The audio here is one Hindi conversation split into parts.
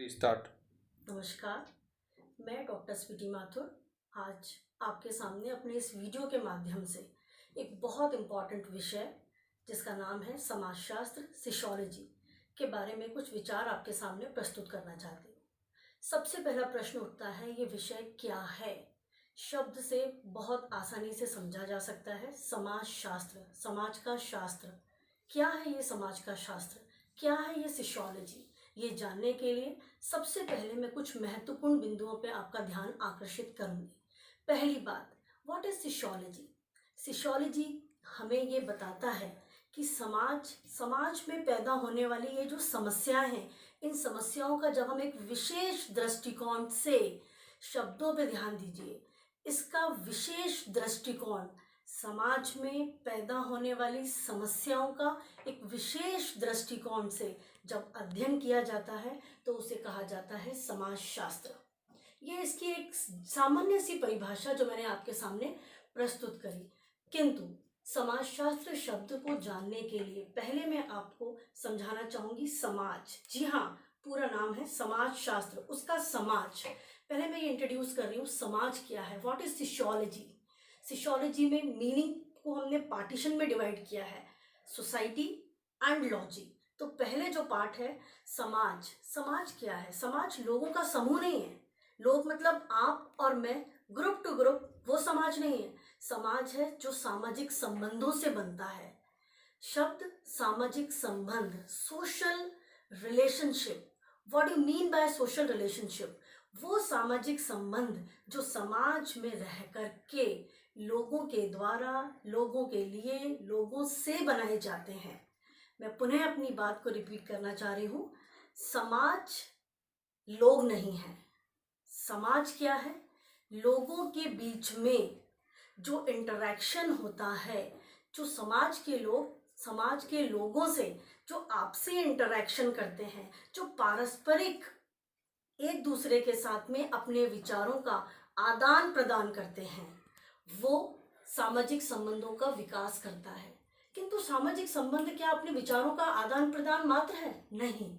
Please start. नमस्कार, मैं डॉक्टर स्वीटी माथुर आज आपके सामने अपने इस वीडियो के माध्यम से एक बहुत इम्पॉर्टेंट विषय जिसका नाम है समाजशास्त्र सोशियोलॉजी के बारे में कुछ विचार आपके सामने प्रस्तुत करना चाहती हूँ। सबसे पहला प्रश्न उठता है, ये विषय क्या है? शब्द से बहुत आसानी से समझा जा सकता है। समाजशास्त्र, समाज का शास्त्र। क्या है ये समाज का शास्त्र? क्या है ये सोशियोलॉजी? ये जानने के लिए सबसे पहले मैं कुछ महत्वपूर्ण बिंदुओं पे आपका ध्यान आकर्षित करूंगी। पहली बात, व्हाट इज सोशियोलॉजी? सोशियोलॉजी हमें ये बताता है कि समाज में पैदा होने वाली ये जो समस्याएं हैं, इन समस्याओं का जब हम एक विशेष दृष्टिकोण से, शब्दों पे ध्यान दीजिए, इसका विशेष दृष्टिकोण, समाज में पैदा होने वाली समस्याओं का एक विशेष दृष्टिकोण से जब अध्ययन किया जाता है तो उसे कहा जाता है समाजशास्त्र। ये इसकी एक सामान्य सी परिभाषा जो मैंने आपके सामने प्रस्तुत करी, किंतु समाजशास्त्र शब्द को जानने के लिए पहले मैं आपको समझाना चाहूंगी समाज। जी हाँ, पूरा नाम है समाजशास्त्र, उसका समाज। पहले मैं ये इंट्रोड्यूस कर रही हूँ, समाज क्या है, व्हाट इज सोशियोलॉजी। सोशियोलॉजी में मीनिंग को हमने पार्टीशन में डिवाइड किया है, सोसाइटी एंड लॉजी। तो पहले जो पार्ट है समाज। समाज क्या है? समाज लोगों का समूह नहीं है। लोग मतलब आप और मैं, ग्रुप टू ग्रुप, वो समाज नहीं है। समाज है जो सामाजिक संबंधों से बनता है। शब्द सामाजिक संबंध, social relationship. What you mean by social relationship? वो सामाजिक संबंध जो समाज में रह कर के लोगों के द्वारा, लोगों के लिए, लोगों से बनाए जाते हैं। मैं पुनः अपनी बात को रिपीट करना चाह रही हूँ, समाज लोग नहीं है। समाज क्या है? लोगों के बीच में जो इंटरेक्शन होता है, जो समाज के लोगों से जो आपसी इंटरेक्शन करते हैं, जो पारस्परिक एक दूसरे के साथ में अपने विचारों का आदान प्रदान करते हैं, वो सामाजिक संबंधों का विकास करता है। किंतु सामाजिक संबंध क्या अपने विचारों का आदान प्रदान मात्र है? नहीं,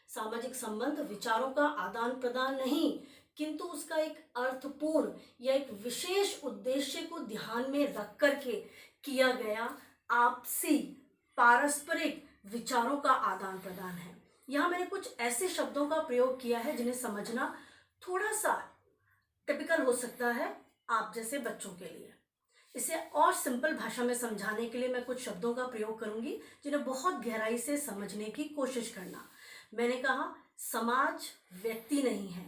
सामाजिक संबंध विचारों का आदान प्रदान नहीं, किंतु उसका एक अर्थपूर्ण या एक विशेष उद्देश्य को ध्यान में रख करके किया गया आपसी पारस्परिक विचारों का आदान प्रदान है। यहाँ मैंने कुछ ऐसे शब्दों का प्रयोग किया है जिन्हें समझना थोड़ा सा टिपिकल हो सकता है आप जैसे बच्चों के लिए। इसे और सिंपल भाषा में समझाने के लिए मैं कुछ शब्दों का प्रयोग करूंगी जिन्हें बहुत गहराई से समझने की कोशिश करना। मैंने कहा समाज व्यक्ति नहीं है,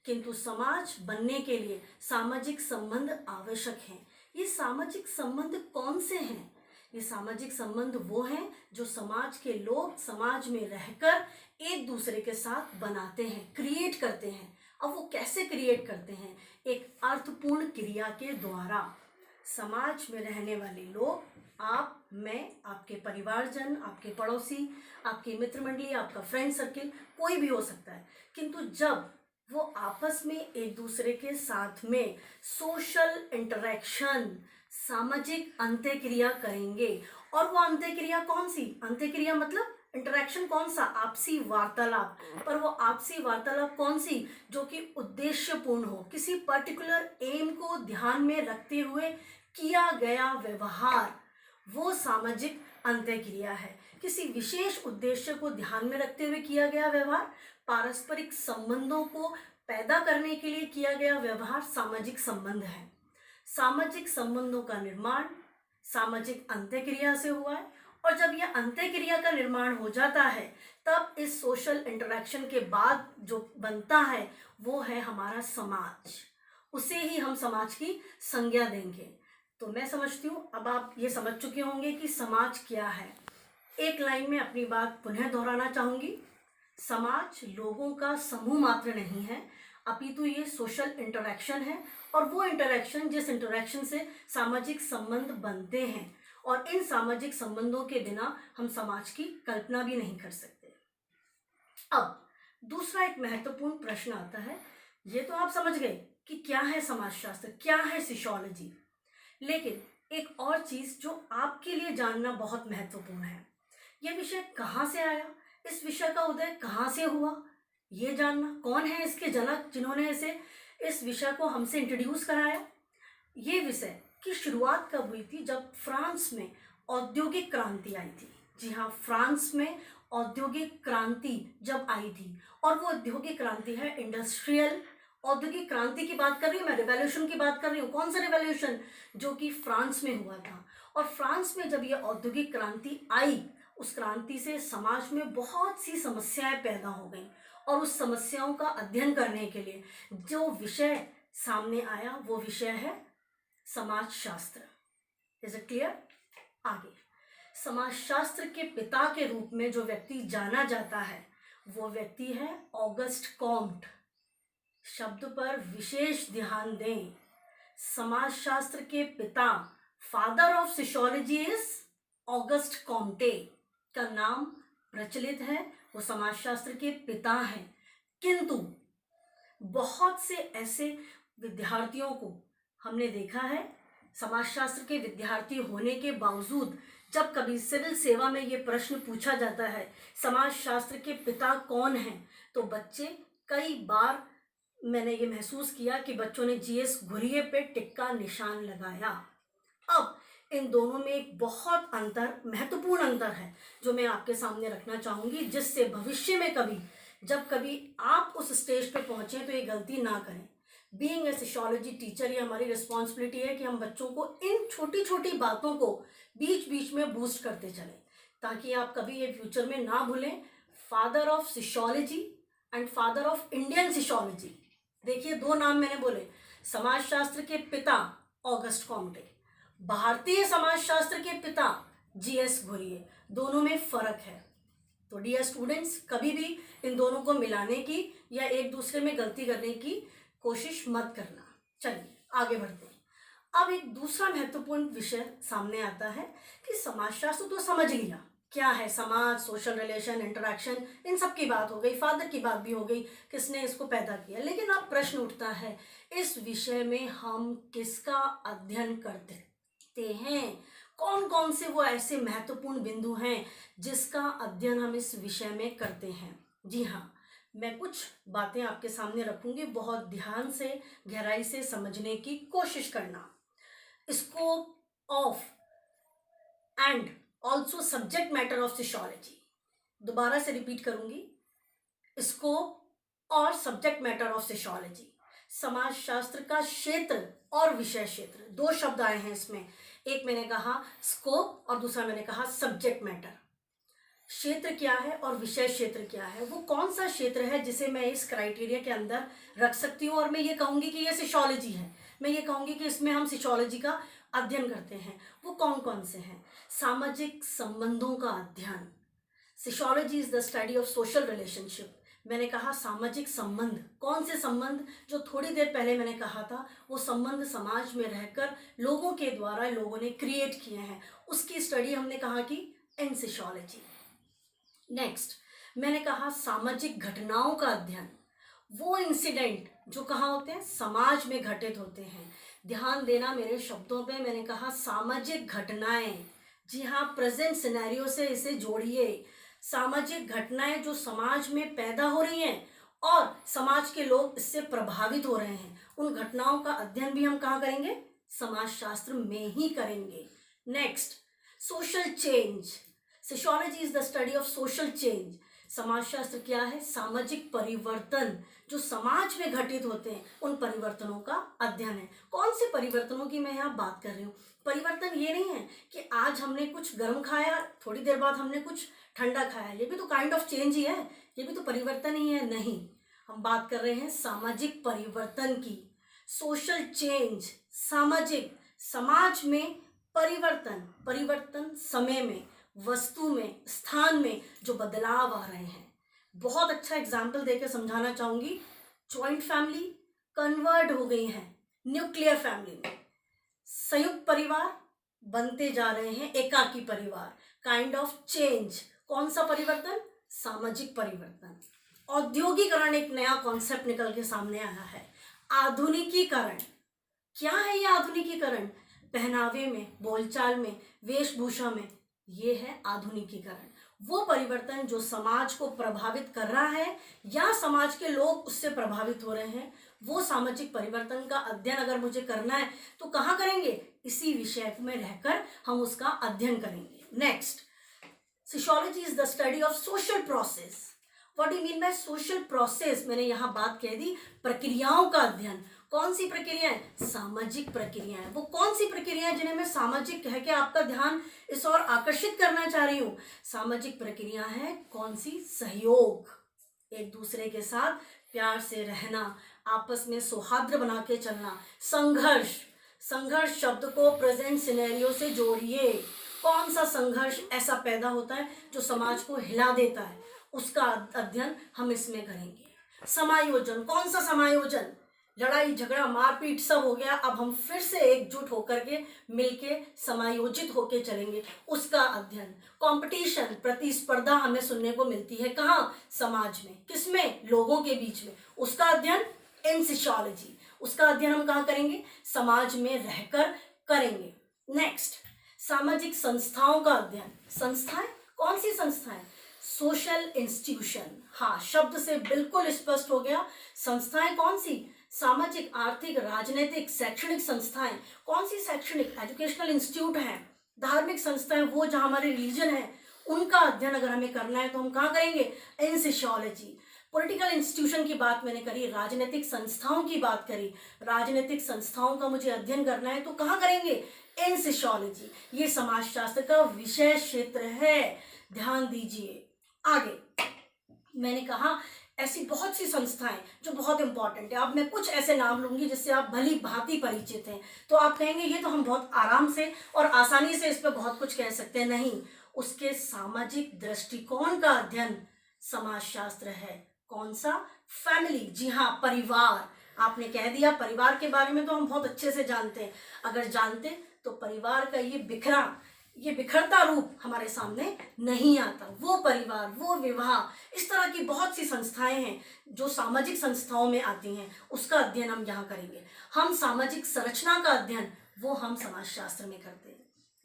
किंतु समाज बनने के लिए सामाजिक संबंध आवश्यक हैं। ये सामाजिक संबंध कौन से हैं? ये सामाजिक संबंध वो हैं जो समाज के लोग समाज में रहकर एक दूसरे के साथ बनाते हैं, क्रिएट करते हैं। अब वो कैसे क्रिएट करते हैं? एक अर्थपूर्ण क्रिया के द्वारा। समाज में रहने वाले लोग, आप, मैं, आपके परिवारजन, आपके पड़ोसी, आपकी मित्र मंडली, आपका फ्रेंड सर्किल, कोई भी हो सकता है, किंतु जब वो आपस में एक दूसरे के साथ में सोशल इंटरेक्शन, सामाजिक अंत्यक्रिया करेंगे, और वो अंत्यक्रिया कौन सी? अंत्यक्रिया मतलब इंटरेक्शन कौन सा? आपसी वार्तालाप। पर वो आपसी वार्तालाप कौन सी? जो कि उद्देश्यपूर्ण हो, किसी पर्टिकुलर एम को ध्यान में रखते हुए किया गया व्यवहार, वो सामाजिक अंत्यक्रिया है। किसी विशेष उद्देश्य को ध्यान में रखते हुए किया गया व्यवहार, पारस्परिक संबंधों को पैदा करने के लिए किया गया व्यवहार सामाजिक संबंध है। सामाजिक संबंधों का निर्माण सामाजिक अंत्यक्रिया से हुआ है, और जब यह अंत्यक्रिया का निर्माण हो जाता है तब इस सोशल इंटरेक्शन के बाद जो बनता है वो है हमारा समाज। उसे ही हम समाज की संज्ञा देंगे। तो मैं समझती हूँ अब आप ये समझ चुके होंगे कि समाज क्या है। एक लाइन में अपनी बात पुनः दोहराना चाहूंगी, समाज लोगों का समूह मात्र नहीं है, अपितु ये सोशल इंटरेक्शन है, और वो इंटरेक्शन जिस इंटरेक्शन से सामाजिक संबंध बनते हैं, और इन सामाजिक संबंधों के बिना हम समाज की कल्पना भी नहीं कर सकते। अब दूसरा एक महत्वपूर्ण प्रश्न आता है, ये तो आप समझ गए कि क्या है समाजशास्त्र, क्या है सोशियोलॉजी, लेकिन एक और चीज जो आपके लिए जानना बहुत महत्वपूर्ण है, यह विषय कहाँ से आया, इस विषय का उदय कहाँ से हुआ, ये जानना कौन है इसके जनक, जिन्होंने इस विषय को हमसे इंट्रोड्यूस कराया। ये विषय की शुरुआत कब हुई थी? जब फ्रांस में औद्योगिक क्रांति आई थी। जी हाँ, फ्रांस में औद्योगिक क्रांति जब आई थी, और वो औद्योगिक क्रांति है इंडस्ट्रियल औद्योगिक क्रांति की बात कर रही हूँ मैं, रिवॉल्यूशन की बात कर रही हूँ। कौन सा रिवॉल्यूशन? जो कि फ्रांस में हुआ था। और फ्रांस में जब ये औद्योगिक क्रांति आई, उस क्रांति से समाज में बहुत सी समस्याएं पैदा हो गई, और उस समस्याओं का अध्ययन करने के लिए जो विषय सामने आया वो विषय है समाजशास्त्र। Is it clear? आगे, समाजशास्त्र के पिता के रूप में जो व्यक्ति जाना जाता है वो व्यक्ति है ऑगस्ट कॉम्ट। शब्द पर विशेष ध्यान दें। समाजशास्त्र के पिता, father of sociology is August Comte का नाम प्रचलित है, वो समाजशास्त्र के पिता हैं। किंतु बहुत से ऐसे विद्यार्थियों को हमने देखा है, समाजशास्त्र के विद्यार्थी होने के बावजूद जब कभी सिविल सेवा में ये प्रश्न पूछा जाता है समाजशास्त्र के पिता कौन हैं, तो बच्चे कई बार, मैंने ये महसूस किया कि बच्चों ने जीएस घुरिये पे टिक्का निशान लगाया। अब इन दोनों में एक बहुत महत्वपूर्ण अंतर है जो मैं आपके सामने रखना चाहूँगी, जिससे भविष्य में जब कभी आप उस स्टेज पे पहुँचे तो ये गलती ना करें। बीइंग ए सोशियोलॉजी टीचर, ये हमारी रिस्पॉन्सिबिलिटी है कि हम बच्चों को इन छोटी छोटी बातों को बीच बीच में बूस्ट करते चलें, ताकि आप कभी ये फ्यूचर में ना भूलें। Father of sociology and father of Indian sociology, देखिए दो नाम मैंने बोले। समाजशास्त्र के पिता ऑगस्ट कॉम्टे, भारतीय समाजशास्त्र के पिता जीएस घुरिये, दोनों में फर्क है। तो डियर स्टूडेंट्स, कभी भी इन दोनों को मिलाने की या एक दूसरे में गलती करने की कोशिश मत करना। चलिए आगे बढ़ते हैं। अब एक दूसरा महत्वपूर्ण विषय सामने आता है कि समाजशास्त्र तो समझ लिया क्या है, समाज, सोशल रिलेशन, इंटरेक्शन, इन सब की बात हो गई, फादर की बात भी हो गई, किसने इसको पैदा किया। लेकिन अब प्रश्न उठता है, इस विषय में हम किसका अध्ययन करते हैं? कौन कौन से वो ऐसे महत्वपूर्ण बिंदु हैं जिसका अध्ययन हम इस विषय में करते हैं? जी हाँ, मैं कुछ बातें आपके सामने रखूंगी, बहुत ध्यान से, गहराई से समझने की कोशिश करना। Scope of and also subject matter of sociology, दोबारा से रिपीट करूंगी, स्कोप और सब्जेक्ट मैटर ऑफ सोशियोलॉजी, समाजशास्त्र का क्षेत्र और विषय क्षेत्र, दो शब्द आए हैं इसमें। एक मैंने कहा स्कोप और दूसरा मैंने कहा सब्जेक्ट मैटर। क्षेत्र क्या है और विषय क्षेत्र क्या है? वो कौन सा क्षेत्र है जिसे मैं इस क्राइटेरिया के अंदर रख सकती हूँ और मैं ये कहूँगी कि ये सोशियोलॉजी है, मैं ये कहूँगी कि इसमें हम सोशियोलॉजी का अध्ययन करते हैं। वो कौन कौन से हैं? सामाजिक संबंधों का अध्ययन, sociology is the study of social relationship. मैंने कहा सामाजिक संबंध, कौन से संबंध? जो थोड़ी देर पहले मैंने कहा था, वो संबंध समाज में रहकर लोगों के द्वारा लोगों ने क्रिएट किए हैं, उसकी स्टडी हमने कहा कि इन सोशियोलॉजी। नेक्स्ट मैंने कहा सामाजिक घटनाओं का अध्ययन, वो इंसिडेंट जो कहाँ होते हैं? समाज में घटित होते हैं। ध्यान देना मेरे शब्दों पे, मैंने कहा सामाजिक घटनाएं। जी हाँ, प्रेजेंट सिनेरियो से इसे जोड़िए। सामाजिक घटनाएं जो समाज में पैदा हो रही हैं और समाज के लोग इससे प्रभावित हो रहे हैं, उन घटनाओं का अध्ययन भी हम कहाँ करेंगे? समाजशास्त्र में ही करेंगे। Next, social change, sociology is the study of social change. समाजशास्त्र क्या है? सामाजिक परिवर्तन जो समाज में घटित होते हैं, उन परिवर्तनों का अध्ययन है। कौन से परिवर्तनों की मैं यहाँ बात कर रही हूँ? परिवर्तन ये नहीं है कि आज हमने कुछ गर्म खाया, थोड़ी देर बाद हमने कुछ ठंडा खाया, ये भी तो काइंड ऑफ चेंज ही है, ये भी तो परिवर्तन ही है। नहीं, हम बात कर रहे हैं सामाजिक परिवर्तन की। सोशल चेंज, सामाजिक, समाज में परिवर्तन समय में, वस्तु में, स्थान में जो बदलाव आ रहे हैं। बहुत अच्छा एग्जाम्पल देकर समझाना चाहूंगी। जॉइंट फैमिली कन्वर्ट हो गई है न्यूक्लियर फैमिली में, संयुक्त परिवार बनते जा रहे हैं एकाकी परिवार। काइंड ऑफ चेंज, कौन सा परिवर्तन? सामाजिक परिवर्तन। औद्योगिकरण एक नया कॉन्सेप्ट निकल के सामने आया है। आधुनिकीकरण, क्या है ये आधुनिकीकरण? पहनावे में, बोलचाल में, वेशभूषा में, ये है आधुनिकीकरण। वो परिवर्तन जो समाज को प्रभावित कर रहा है या समाज के लोग उससे प्रभावित हो रहे हैं, वो सामाजिक परिवर्तन का अध्ययन अगर मुझे करना है तो कहाँ करेंगे? इसी विषय में रहकर हम उसका अध्ययन करेंगे। Next, sociology is the study of social process. What do you mean by social process? मैंने यहाँ बात कह दी, प्रक्रियाओं का अध्ययन। कौन सी प्रक्रियाएं? सामाजिक प्रक्रियाएं। वो कौन सी प्रक्रियाएं जिन्हें मैं सामाजिक कह के आपका ध्यान इस ओर आकर्षित करना चाह रही हूँ? सामाजिक प्रक्रिया है कौन सी? सहयोग, एक दूसरे के साथ प्यार से रहना, आपस में सौहार्द बना के चलना। संघर्ष, संघर्ष शब्द को प्रेजेंट सिनेरियो से जोड़िए। कौन सा संघर्ष ऐसा पैदा होता है जो समाज को हिला देता है, उसका अध्ययन हम इसमें करेंगे। समायोजन, कौन सा समायोजन? लड़ाई झगड़ा मारपीट सब हो गया, अब हम फिर से एकजुट होकर के मिलके समायोजित होके चलेंगे, उसका अध्ययन। कंपटीशन, प्रतिस्पर्धा हमें सुनने को मिलती है कहाँ? समाज में। किसमें? लोगों के बीच में, उसका अध्ययन इन सोशियोलॉजी। उसका अध्ययन हम कहाँ करेंगे? समाज में रहकर करेंगे। नेक्स्ट, सामाजिक संस्थाओं का अध्ययन। संस्थाएं, कौन सी संस्थाएं? Social institution. हाँ, शब्द से बिल्कुल स्पष्ट हो गया। संस्थाएं कौन सी? सामाजिक, आर्थिक, राजनीतिक, शैक्षणिक संस्थाएं। कौन सी शैक्षणिक? एजुकेशनल इंस्टीट्यूट हैं। धार्मिक संस्थाएं, वो जहाँ हमारे रिलीजन है, उनका अध्ययन अगर हमें करना है तो हम कहाँ करेंगे? इन सोशियोलॉजी। पॉलिटिकल इंस्टीट्यूशन की बात मैंने करी, राजनीतिक संस्थाओं की बात करी। राजनीतिक संस्थाओं का मुझे अध्ययन करना है तो कहाँ करेंगे? इन सोशियोलॉजी। ये समाजशास्त्र का विषय क्षेत्र है, ध्यान दीजिए। आगे मैंने कहा ऐसी बहुत सी संस्थाएं जो बहुत इंपॉर्टेंट है। अब मैं कुछ ऐसे नाम लूंगी जिससे आप भली भांति परिचित हैं, तो आप कहेंगे ये तो हम बहुत आराम से और आसानी से इस पर बहुत कुछ कह सकते हैं। नहीं, उसके सामाजिक दृष्टिकोण का अध्ययन समाजशास्त्र है। कौन सा? फैमिली। जी हाँ, परिवार। आपने कह दिया, परिवार के बारे में तो हम बहुत अच्छे से जानते हैं। अगर जानते तो परिवार का ये बिखरता रूप हमारे सामने नहीं आता। वो परिवार, वो विवाह, इस तरह की बहुत सी संस्थाएं हैं जो सामाजिक संस्थाओं में आती हैं, उसका अध्ययन हम यहाँ करेंगे। हम सामाजिक संरचना का अध्ययन वो हम समाजशास्त्र में करते हैं।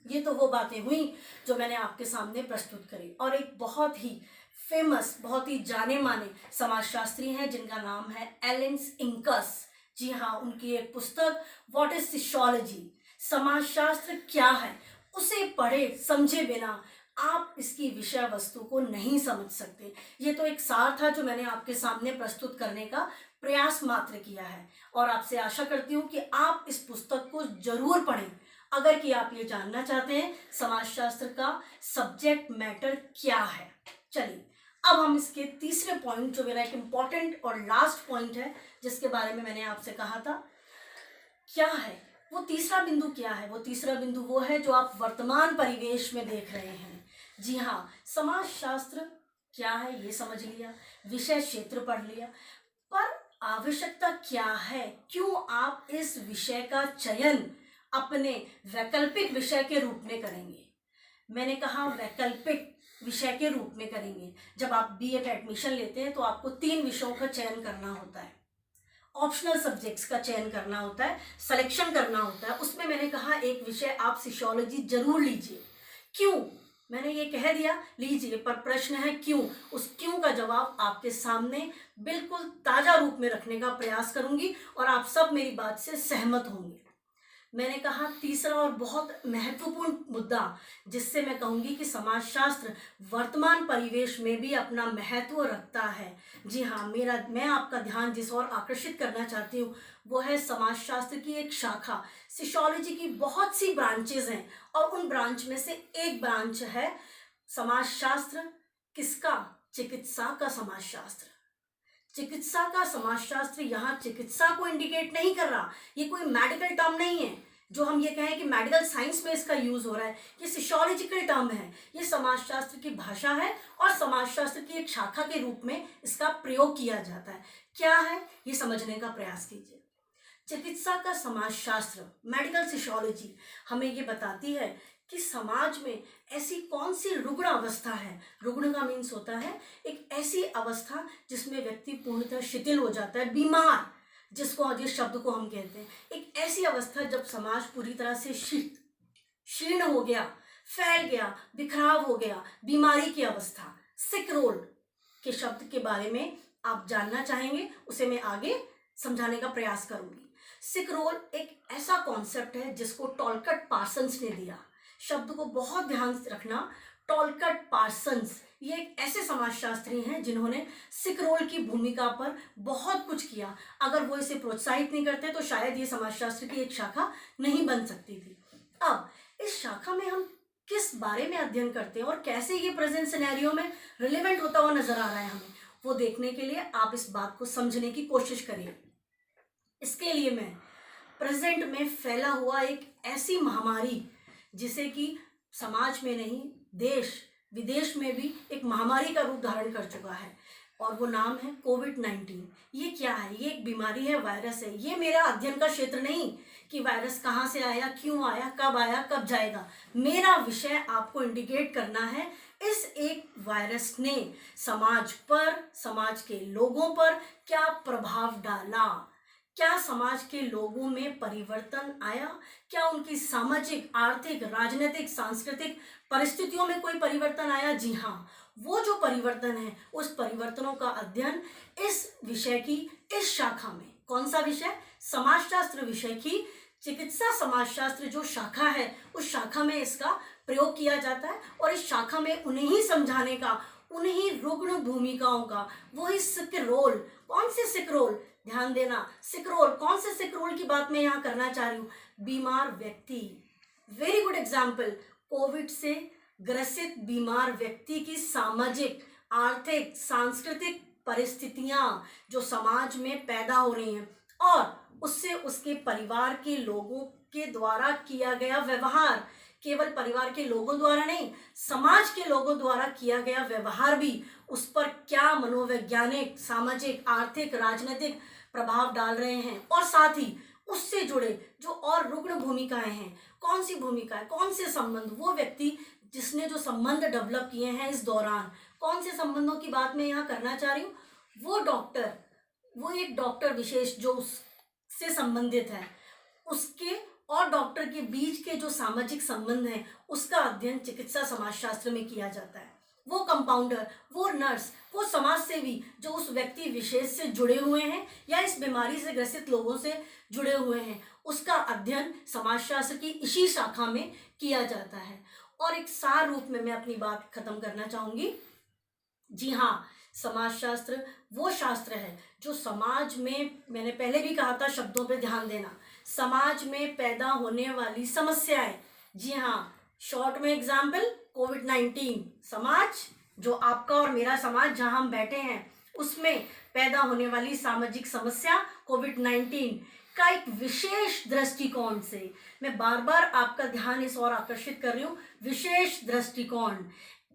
ये तो वो बातें हुई जो मैंने आपके सामने प्रस्तुत करी। और एक बहुत ही फेमस, बहुत ही जाने माने समाजशास्त्री हैं जिनका नाम है एलन इंकस। जी हाँ, उनकी एक पुस्तक व्हाट इज सोशियोलॉजी, समाजशास्त्र क्या है, उसे पढ़े समझे बिना आप इसकी विषय वस्तु को नहीं समझ सकते। ये तो एक सार था जो मैंने आपके सामने प्रस्तुत करने का प्रयास मात्र किया है, और आपसे आशा करती हूँ कि आप इस पुस्तक को जरूर पढ़ें अगर कि आप ये जानना चाहते हैं समाजशास्त्र का सब्जेक्ट मैटर क्या है। चलिए अब हम इसके तीसरे पॉइंट, जो मेरा एक इम्पॉर्टेंट और लास्ट पॉइंट है जिसके बारे में मैंने आपसे कहा था, क्या है वो तीसरा बिंदु? क्या है वो तीसरा बिंदु? वो है जो आप वर्तमान परिवेश में देख रहे हैं। जी हाँ, समाजशास्त्र क्या है ये समझ लिया, विषय क्षेत्र पढ़ लिया, पर आवश्यकता क्या है? क्यों आप इस विषय का चयन अपने वैकल्पिक विषय के रूप में करेंगे? मैंने कहा वैकल्पिक विषय के रूप में करेंगे। जब आप बीए में एडमिशन लेते हैं तो आपको 3 विषयों का चयन करना होता है, ऑप्शनल सब्जेक्ट्स का चयन करना होता है, सिलेक्शन करना होता है। उसमें मैंने कहा एक विषय आप सोशियोलॉजी जरूर लीजिए। क्यों? मैंने ये कह दिया लीजिए, पर प्रश्न है क्यों। उस क्यों का जवाब आपके सामने बिल्कुल ताजा रूप में रखने का प्रयास करूंगी और आप सब मेरी बात से सहमत होंगे। मैंने कहा तीसरा और बहुत महत्वपूर्ण मुद्दा जिससे मैं कहूंगी कि समाजशास्त्र वर्तमान परिवेश में भी अपना महत्व रखता है। जी हाँ, मैं आपका ध्यान जिस ओर आकर्षित करना चाहती हूँ वो है समाजशास्त्र की एक शाखा। सोशियोलॉजी की बहुत सी ब्रांचेज हैं और उन ब्रांच में से एक ब्रांच है समाजशास्त्र। किसका? चिकित्सा का समाजशास्त्र। चिकित्सा का समाजशास्त्र यहाँ चिकित्सा को इंडिकेट नहीं कर रहा। ये कोई मेडिकल टर्म नहीं है जो हम ये कहें कि मेडिकल साइंस में इसका यूज हो रहा है। ये सोशियोलॉजिकल टर्म है, ये समाजशास्त्र की भाषा है और समाजशास्त्र की एक शाखा के रूप में इसका प्रयोग किया जाता है। क्या है ये समझने का प्रयास कीजिए। चिकित्सा का समाजशास्त्र, मेडिकल सोशियोलॉजी, हमें ये बताती है कि समाज में ऐसी कौन सी रुग्ण अवस्था है। रुग्ण का मीन्स होता है एक ऐसी अवस्था जिसमें व्यक्ति पूर्णतः शिथिल हो जाता है, बीमार, जिस शब्द को हम कहते हैं। एक ऐसी अवस्था जब समाज पूरी तरह से शीर्ण हो गया, फैल गया, बिखराव हो गया, बीमारी की अवस्था। सिक रोल के शब्द के बारे में आप जानना चाहेंगे, उसे मैं आगे समझाने का प्रयास करूंगी। सिक रोल एक ऐसा कॉन्सेप्ट है जिसको टॉलकट पार्सन्स ने दिया। शब्द को बहुत ध्यान से रखना, टॉलकट पार्सन्स ये एक ऐसे समाजशास्त्री हैं जिन्होंने सिक रोल की भूमिका पर बहुत कुछ किया। अगर वो इसे प्रोत्साहित नहीं करते तो शायद ये समाजशास्त्र की एक शाखा नहीं बन सकती थी। अब इस शाखा में हम किस बारे में अध्ययन करते हैं और कैसे ये प्रेजेंट सिनेरियो में रिलेवेंट होता हुआ नजर आ रहा है हमें, वो देखने के लिए आप इस बात को समझने की कोशिश करिए। इसके लिए मैं प्रेजेंट में फैला हुआ एक ऐसी महामारी जिसे कि समाज में नहीं, देश विदेश में भी एक महामारी का रूप धारण कर चुका है, और वो नाम है कोविड-19। ये क्या है? ये एक बीमारी है, वायरस है। ये मेरा अध्ययन का क्षेत्र नहीं कि वायरस कहाँ से आया, क्यों आया, कब जाएगा। मेरा विषय आपको इंडिकेट करना है इस एक वायरस ने समाज पर, समाज के लोगों पर क्या प्रभाव डाला। क्या समाज के लोगों में परिवर्तन आया? क्या उनकी सामाजिक, आर्थिक, राजनीतिक, सांस्कृतिक परिस्थितियों में कोई परिवर्तन आया? जी हाँ, वो जो परिवर्तन है उस परिवर्तनों का अध्ययन इस विषय की, इस शाखा में, कौन सा विषय? समाजशास्त्र विषय की चिकित्सा समाजशास्त्र जो शाखा है उस शाखा में इसका प्रयोग किया जाता है। और इस शाखा में उन्हें ही समझाने का, उन्हीं रुग्ण भूमिकाओं का, वही सिक रोल। कौन से सिक रोल? ध्यान देना, सिक रोल, कौन से सिक रोल की बात मैं यहाँ करना चाह रही हूँ? बीमार व्यक्ति। Very good example. कोविड से ग्रसित बीमार व्यक्ति की सामाजिक, आर्थिक, सांस्कृतिक परिस्थितियां जो समाज में पैदा हो रही हैं और उससे उसके परिवार के लोगों के द्वारा किया गया व्यवहार, केवल परिवार के लोगों द्वारा नहीं, समाज के लोगों द्वारा किया गया व्यवहार भी उस पर क्या मनोवैज्ञानिक, सामाजिक, आर्थिक, राजनीतिक प्रभाव डाल रहे हैं। और साथ ही उससे जुड़े जो और रुग्ण भूमिकाएं हैं, कौन सी भूमिकाएं, कौन से संबंध, वो व्यक्ति जिसने जो संबंध डेवलप किए हैं इस दौरान, कौन से संबंधों की बात मैं यहाँ करना चाह रही हूँ? वो डॉक्टर, वो एक डॉक्टर विशेष जो उससे संबंधित है, उसके और डॉक्टर के बीच के जो सामाजिक संबंध हैं उसका अध्ययन चिकित्सा समाजशास्त्र में किया जाता है। वो कंपाउंडर, वो नर्स, वो समाजसेवी जो उस व्यक्ति विशेष से जुड़े हुए हैं या इस बीमारी से ग्रसित लोगों से जुड़े हुए हैं, उसका अध्ययन समाजशास्त्र की इसी शाखा में किया जाता है। और एक सार रूप में मैं अपनी बात खत्म करना चाहूंगी। जी हाँ, समाजशास्त्र वो शास्त्र है जो समाज में, मैंने पहले भी कहा था, शब्दों पे ध्यान देना, समाज में पैदा होने वाली समस्याएं। जी हाँ, शॉर्ट में एग्जाम्पल कोविड-19, समाज जो आपका और मेरा समाज जहां हम बैठे हैं उसमें पैदा होने वाली सामाजिक समस्या कोविड-19 का एक विशेष दृष्टिकोण से, मैं बार बार आपका ध्यान इस ओर आकर्षित कर रही हूँ, विशेष दृष्टिकोण,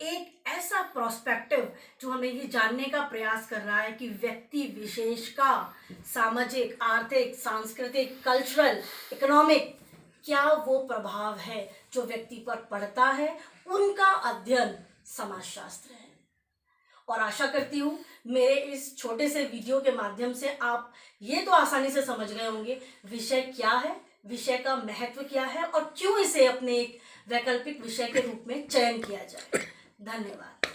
एक ऐसा प्रोस्पेक्टिव जो हमें ये जानने का प्रयास कर रहा है कि व्यक्ति विशेष का सामाजिक, आर्थिक, सांस्कृतिक, कल्चरल, इकोनॉमिक क्या वो प्रभाव है जो व्यक्ति पर पड़ता है, उनका अध्ययन समाजशास्त्र है। और आशा करती हूँ मेरे इस छोटे से वीडियो के माध्यम से आप ये तो आसानी से समझ गए होंगे विषय क्या है, विषय का महत्व क्या है और क्यों इसे अपने एक वैकल्पिक विषय के रूप में चयन किया जाए। धन्यवाद।